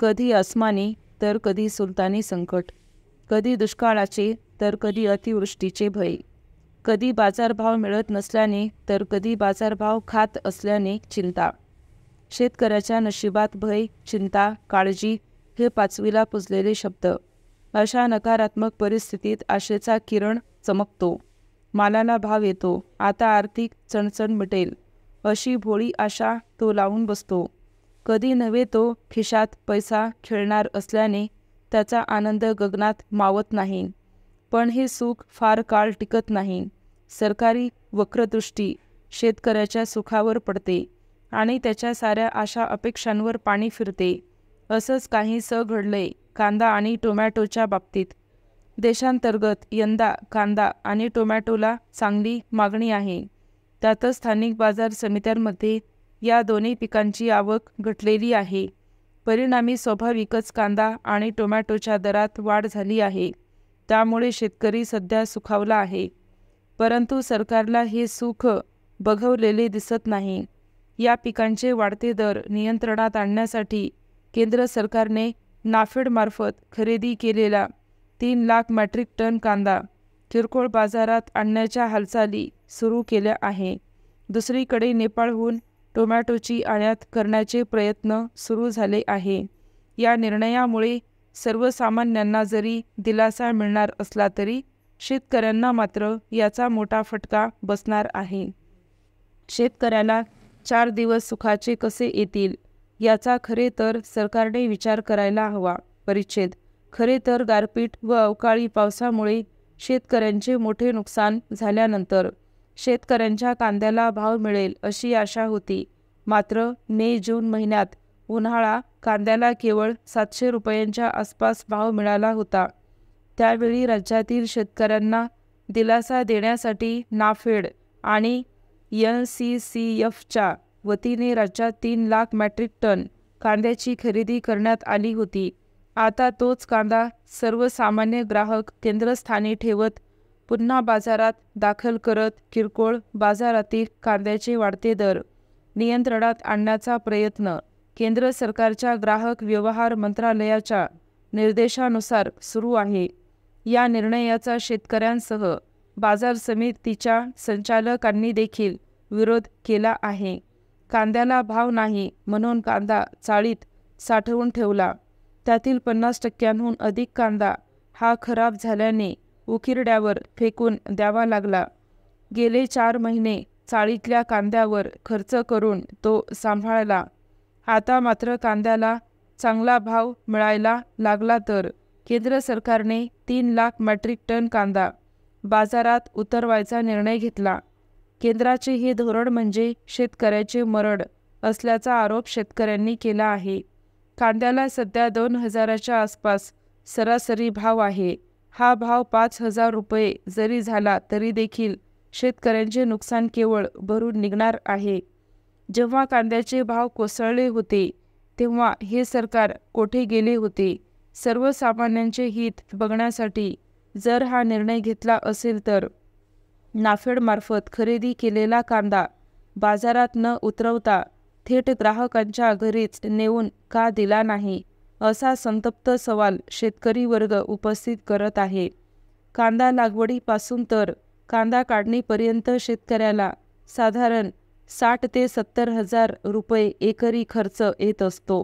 कधी आसमानी तर कधी सुलतानी संकट, कधी दुष्काळाचे तर कधी अतिवृष्टीचे भय, कधी बाजारभाव मिळत नसल्याने तर कधी बाजारभाव खात असल्याने चिंता. शेतकऱ्याच्या नशिबात भय, चिंता, काळजी हे पाचवीला पुजलेले शब्द. अशा नकारात्मक परिस्थितीत आशेचा किरण चमकतो. मालाला भाव येतो. आता आर्थिक चणचण मिटेल अशी भोळी आशा तो लावून बसतो. कधी नव्हे तो खिशात पैसा खेळणार असल्याने त्याचा आनंद गगनात मावत नाही. पण हे सुख फार काळ टिकत नाही. सरकारी वक्रदृष्टी शेतकऱ्याच्या सुखावर पडते आणि त्याच्या साऱ्या आशा अपेक्षांवर पाणी फिरते. असंच काहीसं घडलंय कांदा आणि टोमॅटोच्या बाबतीत. देशांतर्गत यंदा कांदा आणि टोमॅटोला चांगली मागणी आहे. त्यातच स्थानिक बाजार समित्यांमध्ये या दोन्ही पिकांची आवक घटलेली आहे. परिणामी स्वाभाविकच कांदा आणि टोमॅटोच्या दरात वाढ झाली आहे. त्यामुळे शेतकरी सध्या सुखावला आहे. परंतु सरकारला हे सुख बघवलेले दिसत नाही. या पिकांचे वाढते दर नियंत्रणात आणण्यासाठी केंद्र सरकारने नाफेडमार्फत खरेदी केलेला 3 लाख मेट्रिक टन कांदा किरकोळ बाजारात आणण्याच्या हालचाली सुरू केल्या आहे. दुसरीकडे नेपाळहून टोमॅटोची आयात करण्याचे प्रयत्न सुरू झाले आहे. या निर्णयामुळे सर्वसामान्यांना जरी दिलासा मिळणार असला तरी शेतकऱ्यांना मात्र याचा मोठा फटका बसणार आहे. शेतकऱ्याला 4 दिवस सुखाचे कसे येतील याचा खरे तर सरकारने विचार करायला हवा. परिच्छेद. खरे तर गारपीट व अवकाळी पावसामुळे शेतकऱ्यांचे मोठे नुकसान झाल्यानंतर शेतकऱ्यांच्या कांद्याला भाव मिळेल अशी आशा होती. मात्र मे-जून महिन्यात उन्हाळा कांद्याला केवळ 700 रुपयांच्या आसपास भाव मिळाला होता. त्यावेळी राज्यातील शेतकऱ्यांना दिलासा देण्यासाठी नाफेड आणि NCCFच्या वतीने राज्यात 3 लाख मेट्रिक टन कांद्याची खरेदी करण्यात आली होती. आता तोच कांदा सर्वसामान्य ग्राहक केंद्रस्थानी ठेवत पुन्हा बाजारात दाखल करत किरकोळ बाजारातील कांद्याचे वाढते दर नियंत्रणात आणण्याचा प्रयत्न केंद्र सरकारच्या ग्राहक व्यवहार मंत्रालयाच्या निर्देशानुसार सुरू आहे. या निर्णयाचा शेतकऱ्यांसह बाजार समितीच्या संचालकांनी देखील विरोध केला आहे. कांद्याला भाव नाही म्हणून कांदा चाळीत साठवून ठेवला. त्यातील 50% अधिक कांदा हा खराब झाल्याने उकिरड्यावर फेकून द्यावा लागला. गेले 4 महिने चाळीतल्या कांद्यावर खर्च करून तो सांभाळला. आता मात्र कांद्याला चांगला भाव मिळायला लागला तर केंद्र सरकारने 3 लाख मेट्रिक टन कांदा बाजारात उतरवायचा निर्णय घेतला. केंद्राचे हे धोरण म्हणजे शेतकऱ्याचे मरण असल्याचा आरोप शेतकऱ्यांनी केला आहे. कांद्याला सध्या 2000च्या आसपास सरासरी भाव आहे. हा भाव 5000 रुपये जरी झाला तरी देखील शेतकऱ्यांचे नुकसान केवळ भरून निघणार आहे. जेव्हा कांद्याचे भाव कोसळले होते तेव्हा हे सरकार कोठे गेले होते? सर्वसामान्यांचे हित बघण्यासाठी जर हा निर्णय घेतला असेल तर नाफेडमार्फत खरेदी केलेला कांदा बाजारात न उतरवता थेट ग्राहकांच्या घरीच नेऊन का दिला नाही, असा संतप्त सवाल शेतकरी वर्ग उपस्थित करत आहे. कांदा लागवडीपासून तर कांदा काढणीपर्यंत शेतकऱ्याला साधारण 60 ते 70 हजार रुपये एकरी खर्च येत असतो.